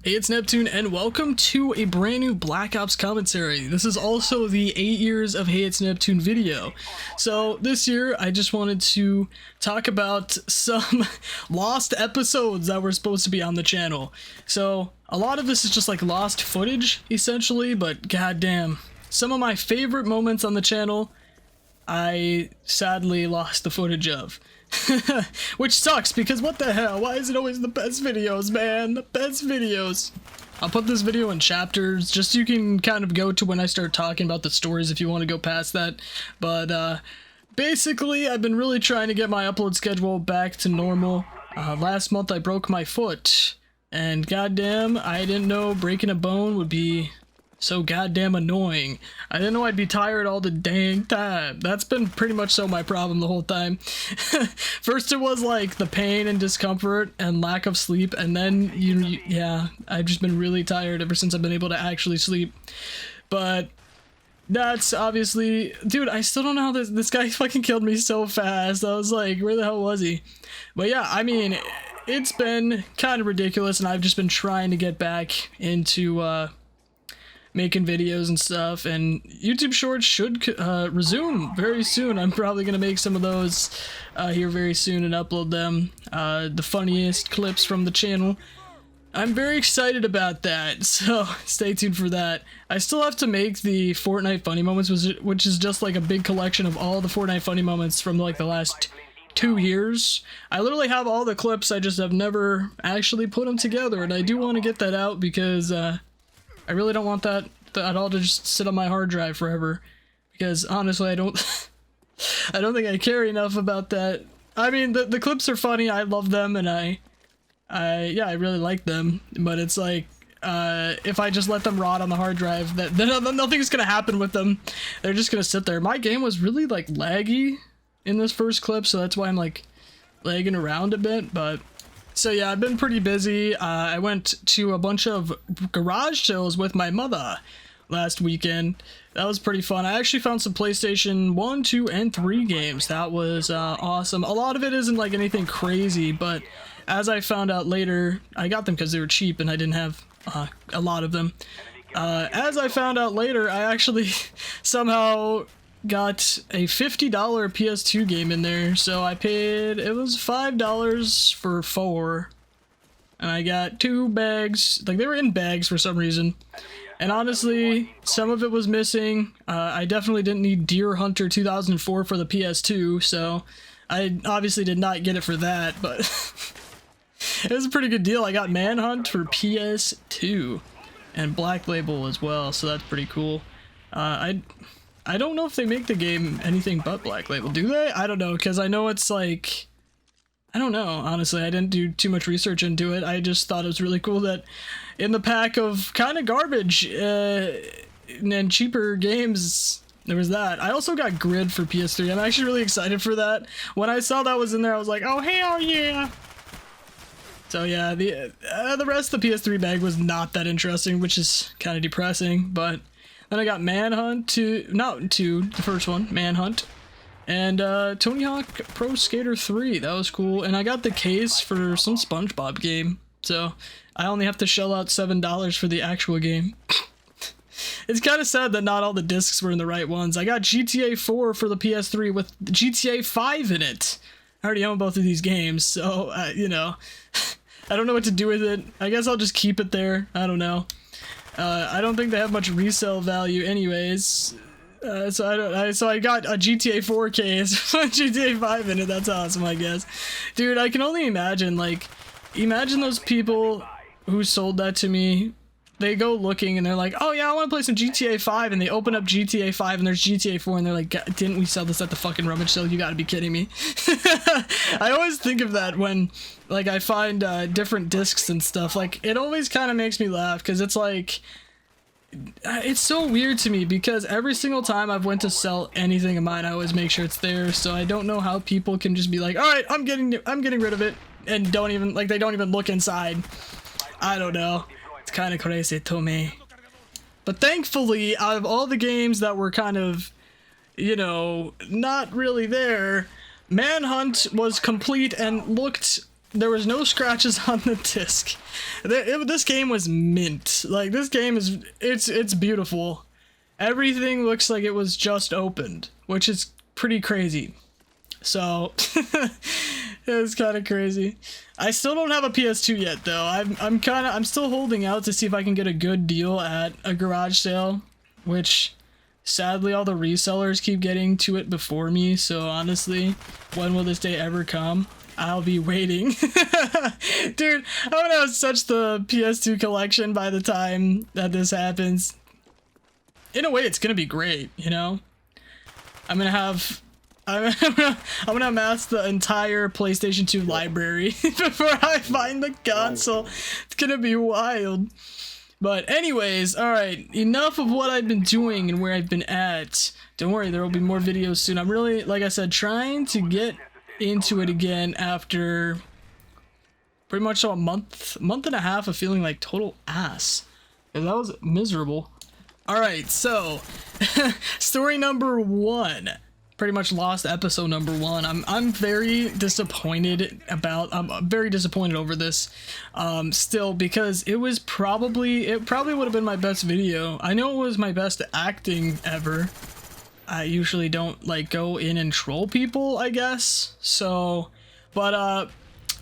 Hey, it's Neptune, and welcome to a brand new Black Ops commentary. This is also the 8 years of Hey, It's Neptune video. So this year, I just wanted to talk about some lost episodes that were supposed to be on the channel. So a lot of this is just like lost footage, essentially, but goddamn, some of my favorite moments on the channel, I sadly lost the footage of. Which sucks, because what the hell? Why is it always the best videos, man? The best videos. I'll put this video in chapters, just so you can kind of go to when I start talking about the stories if you want to go past that. But, basically, I've been really trying to get my upload schedule back to normal. Last month I broke my foot, and goddamn, I didn't know breaking a bone would be so goddamn annoying. I didn't know I'd be tired all the dang time. That's been pretty much so my problem the whole time. First it was like the pain and discomfort and lack of sleep, and then yeah, I've just been really tired ever since I've been able to actually sleep. But that's obviously, dude, I still don't know how this guy fucking killed me so fast. I was like, where the hell was he? But yeah, I mean, it's been kind of ridiculous, and I've just been trying to get back into making videos and stuff, and YouTube Shorts should resume very soon. I'm probably gonna make some of those here very soon and upload them, the funniest clips from the channel. I'm very excited about that, so stay tuned for that. I still have to make the Fortnite funny moments, which is just like a big collection of all the Fortnite funny moments from like the last 2 years. I literally have all the clips, I just have never actually put them together, and I do want to get that out because I really don't want that at all to just sit on my hard drive forever, because honestly I don't think I care enough about that. I mean, the clips are funny, I love them, and yeah, I really like them, but it's like if I just let them rot on the hard drive, then nothing's gonna happen with them. They're just gonna sit there. My game was really like laggy in this first clip, so that's why I'm like lagging around a bit. But so yeah, I've been pretty busy. I went to a bunch of garage sales with my mother last weekend. That was pretty fun. I actually found some PlayStation 1, 2, and 3 games. That was awesome. A lot of it isn't like anything crazy, but as I found out later, I got them because they were cheap and I didn't have a lot of them. As I found out later, I actually somehow got a $50 PS2 game in there, so I paid, it was $5 for 4, and I got 2 bags, like they were in bags for some reason, and honestly, some of it was missing. I definitely didn't need Deer Hunter 2004 for the PS2, so I obviously did not get it for that, but it was a pretty good deal. I got Manhunt for PS2, and Black Label as well, so that's pretty cool. I don't know if they make the game anything but Black Label, do they? I don't know, because I know it's like, I don't know, honestly, I didn't do too much research into it. I just thought it was really cool that in the pack of kind of garbage and cheaper games, there was that. I also got Grid for PS3. I'm actually really excited for that. When I saw that was in there, I was like, oh hell yeah! So yeah, the rest of the PS3 bag was not that interesting, which is kind of depressing, but then I got Manhunt the first one, Manhunt, and Tony Hawk Pro Skater 3, that was cool, and I got the case for some SpongeBob game, so I only have to shell out $7 for the actual game. It's kind of sad that not all the discs were in the right ones. I got GTA 4 for the PS3 with GTA 5 in it. I already own both of these games, so, you know, I don't know what to do with it. I guess I'll just keep it there, I don't know. I don't think they have much resale value anyways, so I got a GTA 4 case with GTA 5 in it. That's awesome, I guess. Dude, I can only imagine, like, imagine those people who sold that to me. They go looking and they're like, oh yeah, I want to play some GTA 5, and they open up GTA 5 and there's GTA 4 and they're like, didn't we sell this at the fucking rummage sale? You gotta be kidding me. I always think of that when, like, I find different discs and stuff. Like, it always kind of makes me laugh, because it's like, it's so weird to me, because every single time I've went to sell anything of mine, I always make sure it's there, so I don't know how people can just be like, alright, I'm getting rid of it, and don't even look inside. I don't know. It's kind of crazy to me. But thankfully, out of all the games that were kind of, you know, not really there, Manhunt was complete and looked there was no scratches on the disc. This game was mint. Like, this game is, it's beautiful. Everything looks like it was just opened, which is pretty crazy. So, it's kind of crazy. I still don't have a PS2 yet, though. I'm still holding out to see if I can get a good deal at a garage sale, which sadly all the resellers keep getting to it before me. So honestly, when will this day ever come? I'll be waiting. Dude, I'm gonna have such the PS2 collection by the time that this happens. In a way, it's gonna be great, you know? I'm gonna amass the entire PlayStation 2 library before I find the console. It's gonna be wild. But anyways, alright, enough of what I've been doing and where I've been at. Don't worry, there will be more videos soon. I'm really, like I said, trying to get into it again after pretty much a month and a half of feeling like total ass. And that was miserable. Alright, so story number 1. Pretty much lost episode number 1. I'm very disappointed I'm very disappointed over this still, because it probably would have been my best video. I know it was my best acting ever. I usually don't like go in and troll people, I guess. So, but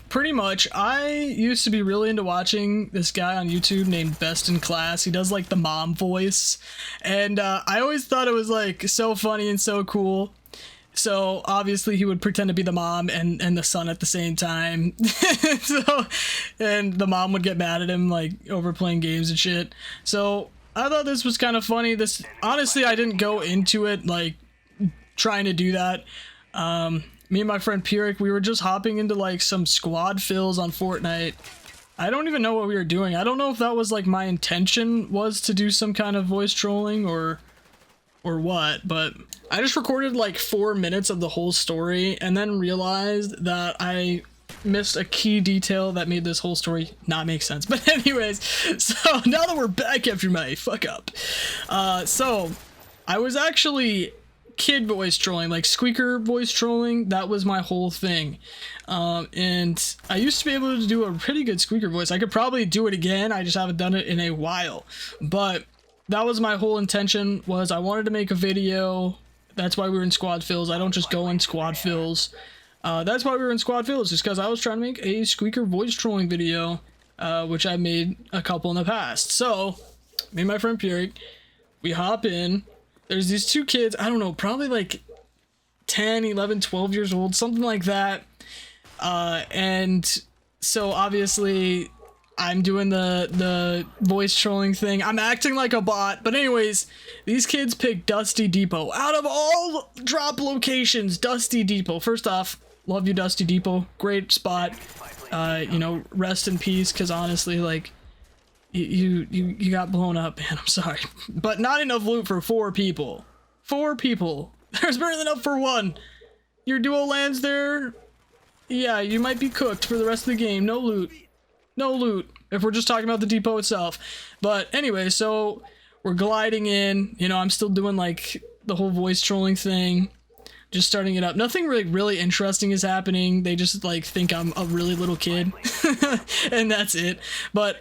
pretty much I used to be really into watching this guy on YouTube named Best in Class. He does like the mom voice, and I always thought it was like so funny and so cool. So obviously he would pretend to be the mom and the son at the same time. So, and the mom would get mad at him like over playing games and shit. So I thought this was kind of funny. This, honestly, I didn't go into it like trying to do that. Me and my friend Pirik, we were just hopping into like some squad fills on Fortnite. I don't even know what we were doing. I don't know if that was like my intention was to do some kind of voice trolling or what, but I just recorded like 4 minutes of the whole story and then realized that I missed a key detail that made this whole story not make sense. But anyways, so now that we're back after my fuck up, so I was actually kid voice trolling, like squeaker voice trolling. That was my whole thing. And I used to be able to do a pretty good squeaker voice. I could probably do it again. I just haven't done it in a while, but that was my whole intention, was I wanted to make a video. That's why we were in squad fills. I don't just go in squad fills. That's why we were in squad fills, just because I was trying to make a squeaker voice trolling video, which I made a couple in the past. So, me and my friend Pirik, we hop in. There's these two kids, I don't know, probably like 10, 11, 12 years old, something like that. And so obviously I'm doing the voice trolling thing. I'm acting like a bot. But anyways, these kids picked Dusty Depot. Out of all drop locations, Dusty Depot. First off, love you, Dusty Depot. Great spot. You know, rest in peace, because honestly, like, you got blown up, man. I'm sorry. But not enough loot for 4 people. 4 people. There's better than enough for 1. Your duo lands there. Yeah, you might be cooked for the rest of the game. No loot. No loot, if we're just talking about the depot itself. But anyway, so we're gliding in. You know, I'm still doing like the whole voice trolling thing, just starting it up. Nothing really interesting is happening. They just like think I'm a really little kid, and that's it. But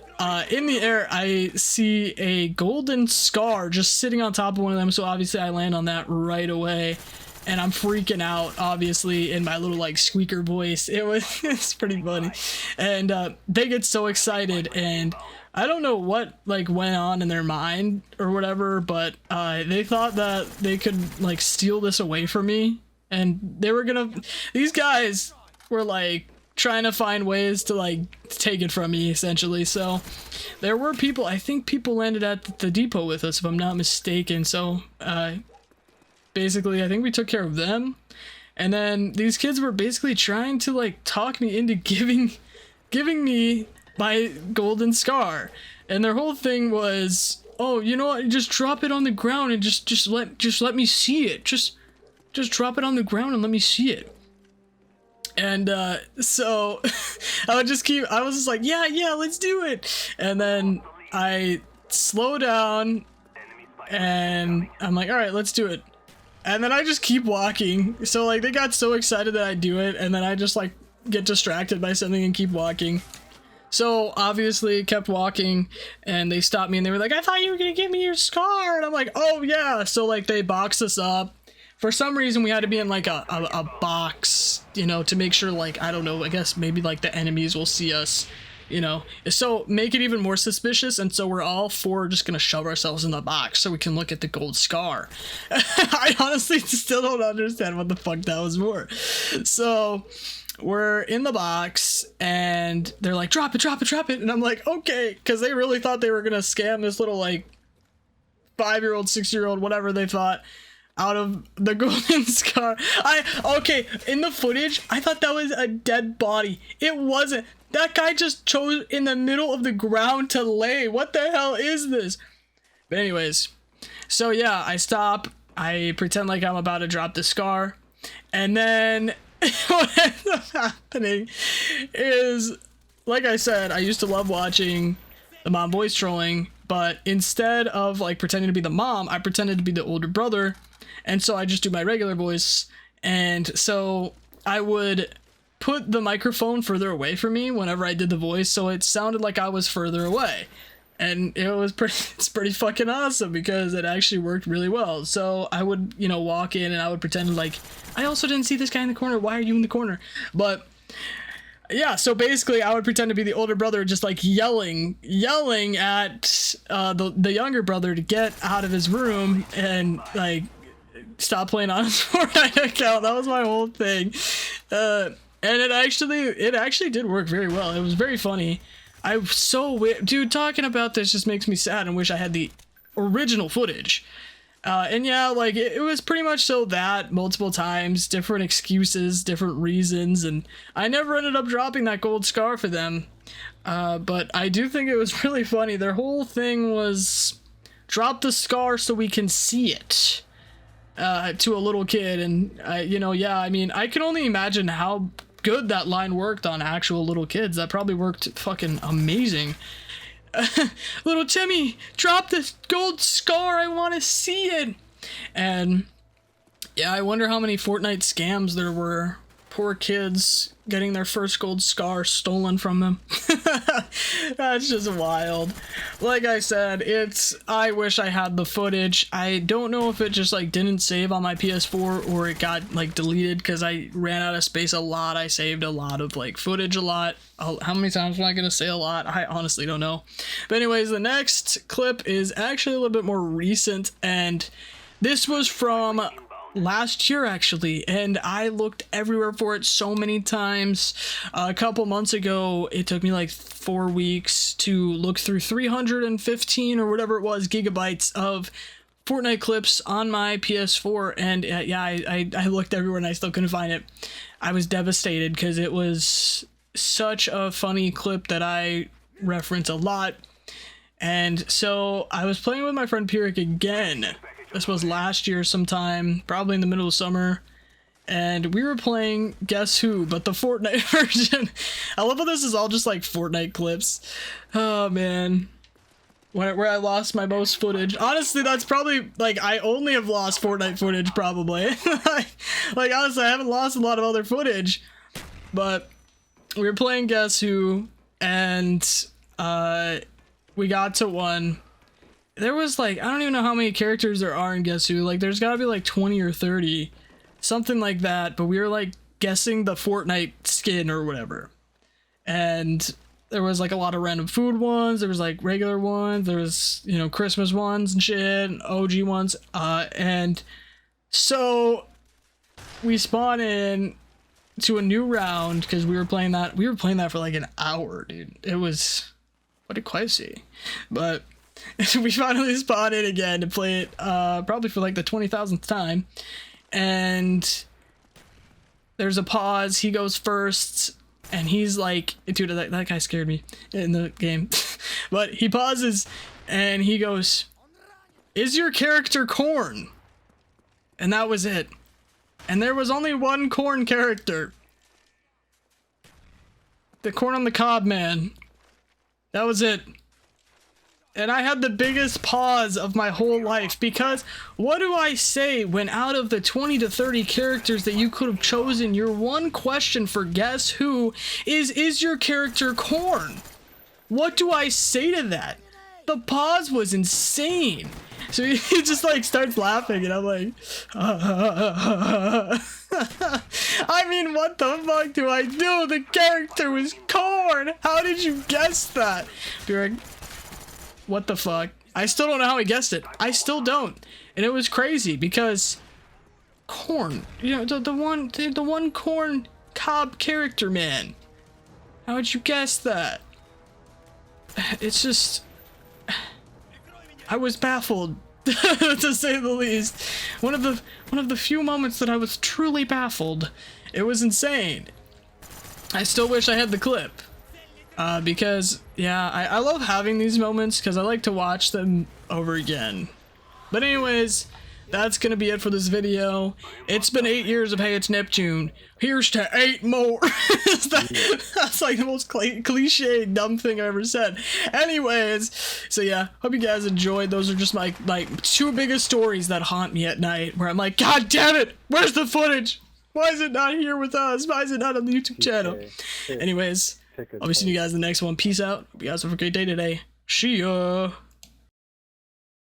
in the air, I see a golden scar just sitting on top of one of them. So obviously I land on that right away. And I'm freaking out, obviously, in my little, like, squeaker voice. It's pretty funny. And they get so excited, and I don't know what, like, went on in their mind or whatever, but they thought that they could, like, steal this away from me. And they were gonna... These guys were, like, trying to find ways to, like, take it from me, essentially. So there were people... I think people landed at the depot with us, if I'm not mistaken. So, basically, I think we took care of them, and then these kids were basically trying to like talk me into giving me my golden scar, and their whole thing was, oh, you know what, just drop it on the ground and just let me see it, just drop it on the ground and let me see it. And so I was just like, yeah, let's do it. And then I slow down and I'm like, all right, let's do it. And then I just keep walking. So like they got so excited that I do it, and then I just like get distracted by something and keep walking. So obviously kept walking, and they stopped me and they were like, I thought you were gonna give me your scar. And I'm like, oh yeah. So like they boxed us up. For some reason we had to be in like a box, you know, to make sure, like, I don't know, I guess maybe like the enemies will see us, you know, so make it even more suspicious. And so we're all four just gonna shove ourselves in the box so we can look at the gold scar. I honestly still don't understand what the fuck that was for. So we're in the box and they're like, drop it, drop it, drop it. And I'm like, okay, because they really thought they were gonna scam this little like 5-year-old, 6-year-old, whatever they thought, out of the golden scar. Okay, in the footage, I thought that was a dead body. It wasn't. That guy just chose in the middle of the ground to lay. What the hell is this? But anyways, so yeah, I stop. I pretend like I'm about to drop the scar. And then what ends up happening is, like I said, I used to love watching the mom voice trolling, but instead of like pretending to be the mom, I pretended to be the older brother. And so I just do my regular voice. And so I would put the microphone further away from me whenever I did the voice, so it sounded like I was further away. And it's pretty fucking awesome because it actually worked really well. So I would, you know, walk in and I would pretend like, I also didn't see this guy in the corner. Why are you in the corner? But yeah, so basically I would pretend to be the older brother, just like yelling at the younger brother to get out of his room and like stop playing on his Fortnite account. That was my whole thing. And it actually did work very well. It was very funny. Dude, talking about this just makes me sad and wish I had the original footage. And yeah, like it was pretty much so that multiple times, different excuses, different reasons, and I never ended up dropping that gold scar for them. But I do think it was really funny. Their whole thing was drop the scar so we can see it. To a little kid, and yeah, I mean, I can only imagine how good that line worked on actual little kids. That probably worked fucking amazing. Little Timmy, drop this gold scar, I want to see it. And yeah, I wonder how many Fortnite scams there were. Poor kids getting their first gold scar stolen from them. That's just wild. Like I said, I wish I had the footage. I don't know if it just like didn't save on my PS4 or it got like deleted because I ran out of space a lot. I saved a lot of like footage a lot. How many times am I gonna say a lot? I honestly don't know. But anyways, the next clip is actually a little bit more recent, and this was from last year actually, and I looked everywhere for it so many times. A couple months ago, it took me like 4 weeks to look through 315 or whatever it was gigabytes of Fortnite clips on my PS4, and yeah, I looked everywhere and I still couldn't find it. I was devastated because it was such a funny clip that I reference a lot. And so I was playing with my friend Pirik again. This was last year sometime, probably in the middle of summer, and we were playing Guess Who, but the Fortnite version. I love how this is all just like Fortnite clips. Oh man, where I lost my most footage. Honestly, that's probably like I only have lost Fortnite footage probably. like honestly, I haven't lost a lot of other footage, but we were playing Guess Who, and we got to one. There was like, I don't even know how many characters there are in Guess Who. Like, there's gotta be like 20 or 30. Something like that. But we were like guessing the Fortnite skin or whatever. And there was like a lot of random food ones. There was like regular ones. There was, you know, Christmas ones and shit. And OG ones. And so we spawn in to a new round because we were playing that. We were playing that for like an hour, dude. It was, what did Quite see? But we finally spawned in again to play it probably for like the 20,000th time, and there's a pause. He goes first and he's like, dude, that guy scared me in the game. But he pauses and he goes, is your character corn? And that was it. And there was only one corn character, the corn on the cob man. That was it. and I had the biggest pause of my whole life, because what do I say when out of the 20 to 30 characters that you could have chosen, your one question for Guess Who is your character Corn? What do I say to that? The pause was insane. So he just like starts laughing, and I'm like, I mean, what the fuck do I do? The character was Corn. How did you guess that? Be like, what the fuck? I still don't know how he guessed it. I still don't. And it was crazy because Corn, you know, the one Corn Cobb character, man. How would you guess that? It's just, I was baffled, to say the least. One of the few moments that I was truly baffled. It was insane. I still wish I had the clip, because yeah, I love having these moments because I like to watch them over again. But anyways, that's gonna be it for this video. It's been 8 years of Hey It's Neptune. Here's to 8 more. That's like the most cliche dumb thing I ever said. Anyways, so yeah, hope you guys enjoyed. Those are just my like 2 biggest stories that haunt me at night, where I'm like, God damn it, where's the footage? Why is it not here with us? Why is it not on the YouTube channel? Anyways, I'll be seeing you guys in the next one. Peace out. Hope you guys have a great day today. See ya.